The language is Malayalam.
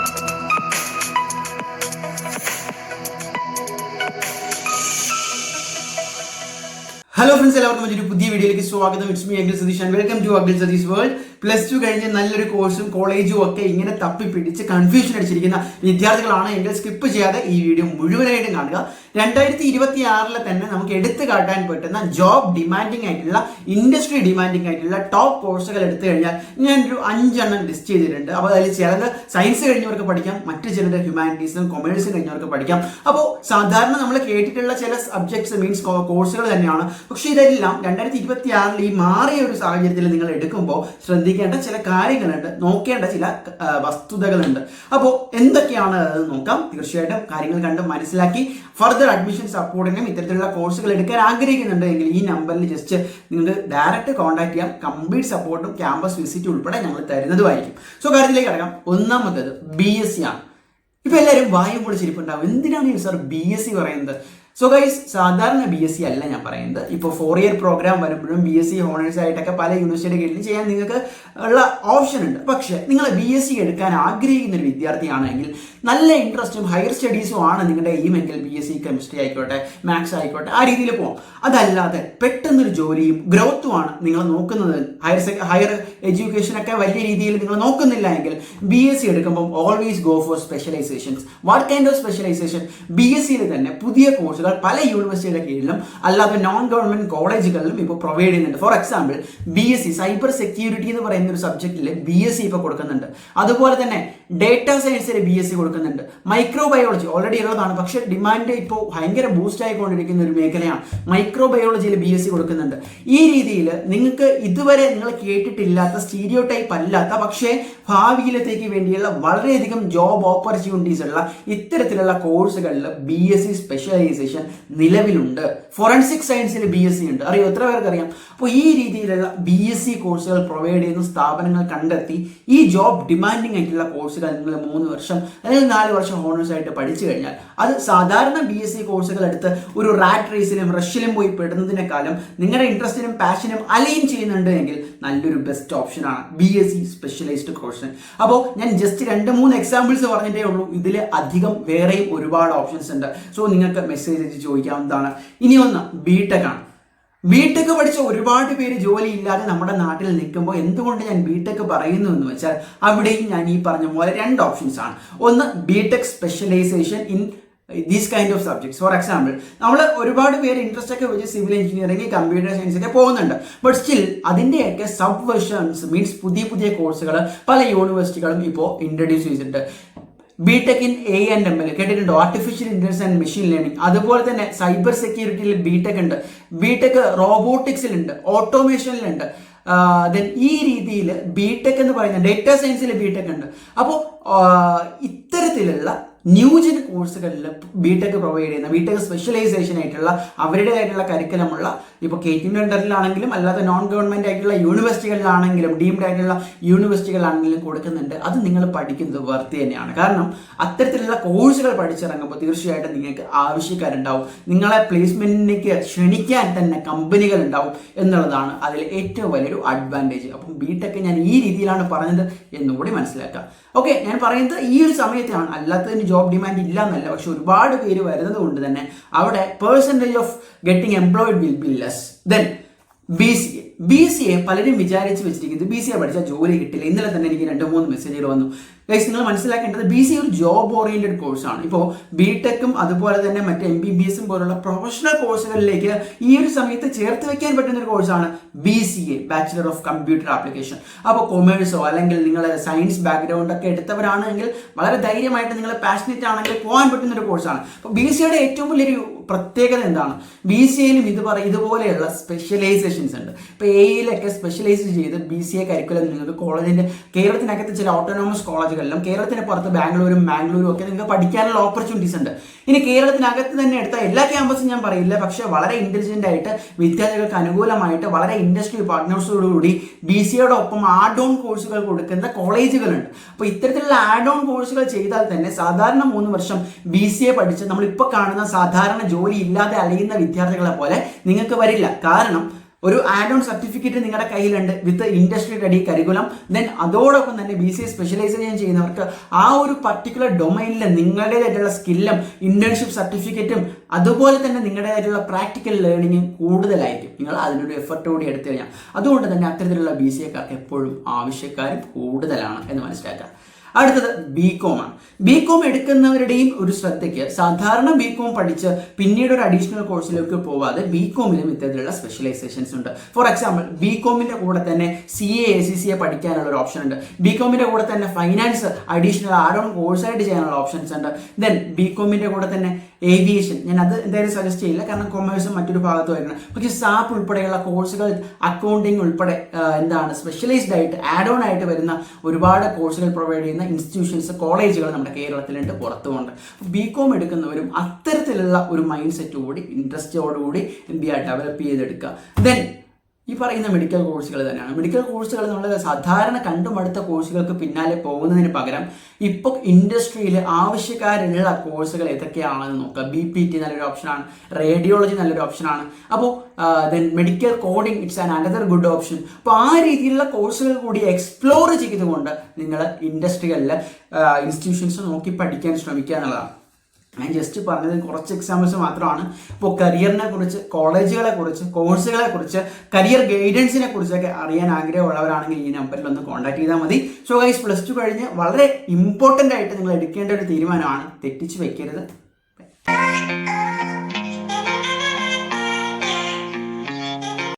ഹലോ ഫ്രണ്ട്സ്, എല്ലാവർക്കും ഒരു പുതിയ വീഡിയോയിലേക്ക് സ്വാഗതം. It's me Akhil Satheesh and welcome to Akhil Satheesh world. +2 കഴിഞ്ഞ് നല്ലൊരു കോഴ്സും കോളേജും ഒക്കെ ഇങ്ങനെ തപ്പിപ്പിടിച്ച് കൺഫ്യൂഷൻ അടിച്ചിരിക്കുന്ന വിദ്യാർത്ഥികളാണ് എങ്കിൽ സ്കിപ്പ് ചെയ്യാതെ ഈ വീഡിയോ മുഴുവനായിട്ടും കാണുക. 2026 തന്നെ നമുക്ക് എടുത്തു കാട്ടാൻ പറ്റുന്ന ജോബ് ഡിമാൻഡിങ് ആയിട്ടുള്ള, ഇൻഡസ്ട്രി ഡിമാൻഡിങ് ആയിട്ടുള്ള ടോപ്പ് കോഴ്സുകൾ എടുത്തു കഴിഞ്ഞാൽ ഞാനൊരു 5 എണ്ണം ലിസ്റ്റ് ചെയ്തിട്ടുണ്ട്. അപ്പോൾ അതിൽ ചിലത് സയൻസ് കഴിഞ്ഞവർക്ക് പഠിക്കാം, മറ്റു ചിലത് ഹ്യൂമാനിറ്റീസും കൊമേഴ്സും കഴിഞ്ഞവർക്ക് പഠിക്കാം. അപ്പോൾ സാധാരണ നമ്മൾ കേട്ടിട്ടുള്ള ചില സബ്ജക്ട്സ് മീൻസ് കോഴ്സുകൾ തന്നെയാണ്. പക്ഷേ ഇതെല്ലാം 2026 ഈ മാറിയ ഒരു സാഹചര്യത്തിൽ നിങ്ങൾ എടുക്കുമ്പോൾ ശ്രദ്ധിക്കേണ്ട ചില കാര്യങ്ങളുണ്ട്, നോക്കേണ്ട ചില വസ്തുതകളുണ്ട്. അപ്പോൾ എന്തൊക്കെയാണ് അത് നോക്കാം. തീർച്ചയായിട്ടും കാര്യങ്ങൾ കണ്ട് മനസ്സിലാക്കി ഫർദർ അഡ്മിഷൻ സപ്പോർട്ടിനും ഇത്തരത്തിലുള്ള കോഴ്സുകൾ എടുക്കാൻ ആഗ്രഹിക്കുന്നുണ്ട് എങ്കിൽ ഈ നമ്പറിൽ ജസ്റ്റ് നിങ്ങൾക്ക് ഡയറക്റ്റ് കോൺടാക്ട് ചെയ്യാം. കംപ്ലീറ്റ് സപ്പോർട്ടും ക്യാമ്പസ് വിസിറ്റ് ഉൾപ്പെടെ ഞങ്ങൾ തരുന്നതുമായിരിക്കും. സോ കാര്യത്തിലേക്ക് കടക്കാം. ഒന്നാമത്തേത് BSc ആണ്. ഇപ്പൊ എല്ലാവരും വായും പൊളിച്ചിരിപ്പുണ്ടാവും, എന്തിനാണ് ഈ സാർ BSc പറയുന്നത്? സോ ഗൈസ്, സാധാരണ BSc അല്ല ഞാൻ പറയുന്നത്. ഇപ്പോൾ 4 ഇയർ പ്രോഗ്രാം വരുമ്പോഴും BSc ഹോണേഴ്സ് ആയിട്ടൊക്കെ പല യൂണിവേഴ്സിറ്റി കീഴിൽ ചെയ്യാൻ നിങ്ങൾക്ക് ഉള്ള ഓപ്ഷൻ ഉണ്ട്. പക്ഷേ നിങ്ങൾ BSc എടുക്കാൻ ആഗ്രഹിക്കുന്ന ഒരു വിദ്യാർത്ഥിയാണെങ്കിൽ, നല്ല ഇൻട്രസ്റ്റും ഹയർ സ്റ്റഡീസും ആണ് നിങ്ങളുടെ എയിമെങ്കിൽ BSc കെമിസ്ട്രി ആയിക്കോട്ടെ, മാത്സ് ആയിക്കോട്ടെ, ആ രീതിയിൽ പോകാം. അതല്ലാതെ പെട്ടെന്നൊരു ജോലിയും ഗ്രോത്തുമാണ് നിങ്ങൾ നോക്കുന്നത്, ഹയർ എഡ്യൂക്കേഷനൊക്കെ വലിയ രീതിയിൽ നിങ്ങൾ നോക്കുന്നില്ല എങ്കിൽ BSc എടുക്കുമ്പോൾ always go for specialisations. What kind of specialisation? BScയിൽ തന്നെ പുതിയ കോഴ്സുകൾ പല യൂണിവേഴ്സിറ്റിയുടെ കീഴിലും അല്ലാതെ നോൺ ഗവൺമെന്റ് കോളേജുകളിലും ഇപ്പോൾ പ്രൊവൈഡ് ചെയ്യുന്നുണ്ട്. For example, BSc cyber security എന്ന് പറയുന്ന ഒരു സബ്ജക്റ്റിൽ BSc ഇപ്പോൾ കൊടുക്കുന്നുണ്ട്. അതുപോലെ തന്നെ ഡേറ്റാ സയൻസിൽ BSc കൊടുക്കുന്നുണ്ട്. മൈക്രോബയോളജി ഓൾറെഡി ഉള്ളതാണ്, പക്ഷേ ഡിമാൻഡ് ഇപ്പോൾ ഭയങ്കര ബൂസ്റ്റ് ആയിക്കൊണ്ടിരിക്കുന്ന ഒരു മേഖലയാണ്. മൈക്രോബയോളജിയിൽ BSc കൊടുക്കുന്നുണ്ട്. ഈ രീതിയിൽ നിങ്ങൾക്ക് ഇതുവരെ നിങ്ങൾ കേട്ടിട്ടില്ലാത്ത, സ്റ്റീരിയോ ടൈപ്പ് അല്ലാത്ത, പക്ഷേ ഭാവിയിലത്തേക്ക് വേണ്ടിയുള്ള വളരെയധികം ജോബ് ഓപ്പർച്യൂണിറ്റീസ് ഉള്ള ഇത്തരത്തിലുള്ള കോഴ്സുകളിൽ BSc സ്പെഷ്യലൈസേഷൻ നിലവിലുണ്ട്. ഫോറൻസിക് സയൻസിൽ BSc ഉണ്ട്. അറിയോ? എത്ര പേർക്ക് അറിയാം? അപ്പോൾ ഈ രീതിയിലുള്ള BSc കോഴ്സുകൾ പ്രൊവൈഡ് ചെയ്യുന്ന സ്ഥാപനങ്ങൾ കണ്ടെത്തി ഈ ജോബ് ഡിമാൻഡിങ് ആയിട്ടുള്ള കോഴ്സുകൾ നിങ്ങൾ 3 വർഷം അല്ലെങ്കിൽ 4 വർഷം ഹോണേഴ്സ് ആയിട്ട് പഠിച്ചു കഴിഞ്ഞാൽ അത് സാധാരണ BSc കോഴ്സുകൾ എടുത്ത് ഒരു റാറ്റ് റേസിലും റഷിലും പോയി പെടുന്നതിനേക്കാളും നിങ്ങളുടെ ഇൻട്രസ്റ്റിനും പാഷനും അലൈൻ ചെയ്യുന്നുണ്ട് എങ്കിൽ നല്ലൊരു ബെസ്റ്റ് ഓപ്ഷനാണ് BSc സ്പെഷ്യലൈസ്ഡ് കോഴ്സ്. അപ്പോൾ ഞാൻ ജസ്റ്റ് 2-3 എക്സാമ്പിൾസ് പറഞ്ഞിട്ടേ ഉള്ളൂ. ഇതിൽ അധികം വേറെയും ഒരുപാട് ഓപ്ഷൻസ് ഉണ്ട്. സോ നിങ്ങൾക്ക് മെസ്സേജ് അയച്ച് ചോദിക്കാവുന്നതാണ്. ഇനി ഒന്ന് BTech ആണ്. BTech പഠിച്ച ഒരുപാട് പേര് ജോലി ഇല്ലാതെ നമ്മുടെ നാട്ടിൽ നിൽക്കുമ്പോൾ എന്തുകൊണ്ട് ഞാൻ BTech പറയുന്നു എന്ന് വെച്ചാൽ, അവിടെയും ഞാൻ ഈ പറഞ്ഞ പോലെ 2 ഓപ്ഷൻസ് ആണ്. ഒന്ന് BTech specialization in these kind of subjects. For example, നമ്മൾ ഒരുപാട് പേര് ഇൻട്രസ്റ്റ് ഒക്കെ വെച്ച് സിവിൽ എഞ്ചിനീയറിംഗ്, കമ്പ്യൂട്ടർ സയൻസ് ഒക്കെ പോകുന്നുണ്ട്. ബട്ട് സ്റ്റിൽ അതിൻ്റെയൊക്കെ സബ് വെർഷൻസ് മീൻസ് പുതിയ കോഴ്സുകൾ പല യൂണിവേഴ്സിറ്റികളും ഇപ്പോൾ ഇൻട്രൊഡ്യൂസ് ചെയ്തിട്ടുണ്ട്. BTech ഇൻ AI&ML കേട്ടിട്ടുണ്ടോ? Artificial intelligence and machine learning. അതുപോലെ തന്നെ സൈബർ സെക്യൂരിറ്റിയിൽ BTech ഉണ്ട്. BTech റോബോട്ടിക്സിലുണ്ട്, ഓട്ടോമേഷനിലുണ്ട്. ദെൻ ഈ രീതിയിൽ BTech എന്ന് പറയുന്ന ഡേറ്റാ സയൻസിൽ BTech ഉണ്ട്. അപ്പോൾ ഇത്തരത്തിലുള്ള ന്യൂജൻ കോഴ്സുകളിൽ BTech പ്രൊവൈഡ് ചെയ്യുന്ന, BTech സ്പെഷ്യലൈസേഷൻ ആയിട്ടുള്ള അവരുടേതായിട്ടുള്ള കരിക്കുലമുള്ള, ഇപ്പോൾ KT അണ്ടറിലാണെങ്കിലും അല്ലാതെ നോൺ ഗവൺമെന്റ് ആയിട്ടുള്ള യൂണിവേഴ്സിറ്റികളിലാണെങ്കിലും ഡീംഡ് ആയിട്ടുള്ള യൂണിവേഴ്സിറ്റികളാണെങ്കിലും കൊടുക്കുന്നുണ്ട്. അത് നിങ്ങൾ പഠിക്കുന്നത് വർത്ത് തന്നെയാണ്. കാരണം അത്തരത്തിലുള്ള കോഴ്സുകൾ പഠിച്ചിറങ്ങുമ്പോൾ തീർച്ചയായിട്ടും നിങ്ങൾക്ക് ആവശ്യക്കാരുണ്ടാവും, നിങ്ങളെ പ്ലേസ്മെന്റിലേക്ക് ക്ഷണിക്കാൻ തന്നെ കമ്പനികൾ ഉണ്ടാവും എന്നുള്ളതാണ് അതിൽ ഏറ്റവും വലിയൊരു അഡ്വാൻറ്റേജ്. അപ്പം BTech ഞാൻ ഈ രീതിയിലാണ് പറഞ്ഞത് എന്നുകൂടി മനസ്സിലാക്കാം. ഓക്കെ, ഞാൻ പറയുന്നത് ഈ ഒരു സമയത്താണ്, അല്ലാത്തതിന് ജോബ് ഡിമാൻഡ് ഇല്ല എന്നല്ല. പക്ഷെ ഒരുപാട് പേര് വരുന്നത് കൊണ്ട് തന്നെ അവിടെ percentage of getting employed will be less. Then BCA പലരും വിചാരിച്ച് വെച്ചിരിക്കുന്നത് BCA പഠിച്ചാൽ ജോലി കിട്ടില്ല. ഇന്നലെ തന്നെ എനിക്ക് 2-3 മെസ്സേജുകൾ വന്നു. ഗൈസ്, നിങ്ങൾ മനസ്സിലാക്കേണ്ടത് BCA ഒരു ജോബ് ഓറിയന്റഡ് കോഴ്സാണ്. ഇപ്പോൾ BTechഉം അതുപോലെ തന്നെ മറ്റ് MBBSഉം പോലുള്ള പ്രൊഫഷണൽ കോഴ്സുകളിലേക്ക് ഈ ഒരു സമയത്ത് ചേർത്ത് വെക്കാൻ പറ്റുന്ന ഒരു കോഴ്സാണ് BCA, bachelor of computer application. അപ്പോൾ കൊമേഴ്സോ അല്ലെങ്കിൽ നിങ്ങൾ സയൻസ് ബാക്ക്ഗ്രൗണ്ട് ഒക്കെ എടുത്തവരാണെങ്കിൽ വളരെ ധൈര്യമായിട്ട് നിങ്ങൾ പാഷനേറ്റ് ആണെങ്കിൽ പോകാൻ പറ്റുന്ന ഒരു കോഴ്സാണ്. അപ്പോൾ BCAയുടെ ഏറ്റവും വലിയൊരു പ്രത്യേകത എന്താണ്? BCAയിലും ഇതുപോലെയുള്ള സ്പെഷ്യലൈസേഷൻസ് ഉണ്ട്. ഇപ്പോൾ AIയിലൊക്കെ സ്പെഷ്യലൈസ് ചെയ്ത് BCA കരിക്കുലം നിങ്ങൾക്ക് കോളേജിന്റെ കേരളത്തിനകത്ത് ചില ഓട്ടോണോമസ് കോളേജുകളിലും കേരളത്തിന് പുറത്ത് ബാംഗ്ലൂരും ഒക്കെ നിങ്ങൾക്ക് പഠിക്കാനുള്ള ഓപ്പർച്യൂണിറ്റീസ് ഉണ്ട്. ഇനി കേരളത്തിനകത്ത് തന്നെ എടുത്ത എല്ലാ ക്യാമ്പസും ഞാൻ പറയില്ല, പക്ഷേ വളരെ ഇന്റലിജന്റ് ആയിട്ട് വിദ്യാർത്ഥികൾക്ക് അനുകൂലമായിട്ട് വളരെ ഇൻഡസ്ട്രി പാർട്ട്നേഴ്സോടുകൂടി BCAയുടെ ഒപ്പം ആഡ് ഓൺ കോഴ്സുകൾ കൊടുക്കുന്ന കോളേജുകളുണ്ട്. അപ്പോൾ ഇത്തരത്തിലുള്ള ആഡ് ഓൺ കോഴ്സുകൾ ചെയ്താൽ തന്നെ സാധാരണ 3 വർഷം BCA പഠിച്ച് നമ്മളിപ്പോൾ കാണുന്ന സാധാരണ ജോലി ഇല്ലാതെ അലയുന്ന വിദ്യാർത്ഥികളെ പോലെ നിങ്ങൾക്ക് വരില്ല. കാരണം ഒരു ആഡ് ഓൺ സർട്ടിഫിക്കറ്റ് നിങ്ങളുടെ കയ്യിലുണ്ട് വിത്ത് ഇൻഡസ്ട്രി റെഡി കരിക്കുലം. ദെൻ അതോടൊപ്പം തന്നെ BCA സ്പെഷ്യലൈസേഷൻ ചെയ്യുന്നവർക്ക് ആ ഒരു പർട്ടിക്കുലർ ഡൊമൈനിൽ നിങ്ങളുടേതായിട്ടുള്ള സ്കില്ലും ഇന്റേൺഷിപ്പ് സർട്ടിഫിക്കറ്റും അതുപോലെ തന്നെ നിങ്ങളുടേതായിട്ടുള്ള പ്രാക്ടിക്കൽ ലേണിംഗും കൂടുതലായിരിക്കും. നിങ്ങൾ അതിനൊരു എഫർട്ട് കൂടി എടുത്തു കഴിഞ്ഞാൽ അതുകൊണ്ട് തന്നെ അത്തരത്തിലുള്ള BCAക്കാർക്ക് എപ്പോഴും ആവശ്യക്കാരും കൂടുതലാണ് എന്ന് മനസ്സിലാക്കുക. അടുത്തത് BCom ആണ്. BCom എടുക്കുന്നവരുടെയും ഒരു ശ്രദ്ധയ്ക്ക് സാധാരണ BCom പഠിച്ച് പിന്നീട് ഒരു അഡീഷണൽ കോഴ്സിലേക്ക് പോവാതെ BComലും ഇത്തരത്തിലുള്ള സ്പെഷ്യലൈസേഷൻസ് ഉണ്ട്. ഫോർ എക്സാമ്പിൾ BComന്റെ കൂടെ തന്നെ CA ACCA പഠിക്കാനുള്ള ഒരു ഓപ്ഷൻ ഉണ്ട്. BComന്റെ കൂടെ തന്നെ ഫൈനാൻസ് അഡീഷണൽ ആഡ് ഓൺ കോഴ്സായിട്ട് ചെയ്യാനുള്ള ഓപ്ഷൻസ് ഉണ്ട്. ദെൻ BComന്റെ കൂടെ തന്നെ ഏവിയേഷൻ, ഞാൻ അത് എന്തായാലും സജസ്റ്റ് ചെയ്യില്ല കാരണം കൊമേഴ്സും മറ്റൊരു ഭാഗത്ത് വരുന്നത്. പക്ഷേ SAP ഉൾപ്പെടെയുള്ള കോഴ്സുകൾ, അക്കൗണ്ടിങ് ഉൾപ്പെടെ സ്പെഷ്യലൈസ്ഡ് ആയിട്ട് ആഡ് ഓൺ ആയിട്ട് വരുന്ന ഒരുപാട് കോഴ്സുകൾ പ്രൊവൈഡ് ചെയ്യുന്ന ഇൻസ്റ്റിറ്റ്യൂഷൻസ്, കോളേജുകൾ നമ്മുടെ കേരളത്തിലുണ്ട്, പുറത്തുമുണ്ട്. BCom എടുക്കുന്നവരും അത്തരത്തിലുള്ള ഒരു മൈൻഡ് സെറ്റ് കൂടി ഇൻട്രസ്റ്റോടുകൂടി ഡെവലപ്പ് ചെയ്തെടുക്കുക. ദെൻ ഈ പറയുന്ന മെഡിക്കൽ കോഴ്സുകൾ തന്നെയാണ്. മെഡിക്കൽ കോഴ്സുകൾ നമ്മൾ സാധാരണ കണ്ടുമടുത്ത കോഴ്സുകൾക്ക് പിന്നാലെ പോകുന്നതിന് പകരം ഇപ്പോൾ ഇൻഡസ്ട്രിയിൽ ആവശ്യക്കാരുള്ള കോഴ്സുകൾ ഏതൊക്കെയാണെന്ന് നോക്കുക. BPT നല്ലൊരു ഓപ്ഷനാണ്, റേഡിയോളജി നല്ലൊരു ഓപ്ഷനാണ്. അപ്പോൾ then medical coding it's an another good option. അപ്പോൾ ആ രീതിയിലുള്ള കോഴ്സുകൾ കൂടി എക്സ്പ്ലോർ ചെയ്തുകൊണ്ട് നിങ്ങൾ ഇൻഡസ്ട്രികളിൽ ഇൻസ്റ്റിറ്റ്യൂഷൻസ് നോക്കി പഠിക്കാൻ ശ്രമിക്കുക എന്നുള്ളതാണ്. ഞാൻ ജസ്റ്റ് പറഞ്ഞത് കുറച്ച് എക്സാമ്പിൾസ് മാത്രമാണ്. ഇപ്പോൾ കരിയറിനെ കുറിച്ച്, കോളേജുകളെ കുറിച്ച്, കോഴ്സുകളെ കുറിച്ച്, കരിയർ ഗൈഡൻസിനെ കുറിച്ചൊക്കെ അറിയാൻ ആഗ്രഹമുള്ളവരാണെങ്കിൽ ഈ നമ്പറിൽ ഒന്ന് കോൺടാക്ട് ചെയ്താൽ മതി. സോ ഗൈസ്, +2 കഴിഞ്ഞ് വളരെ ഇമ്പോർട്ടൻ്റ് ആയിട്ട് നിങ്ങൾ എടുക്കേണ്ട ഒരു തീരുമാനമാണ്, തെറ്റിച്ച് വെക്കരുത്.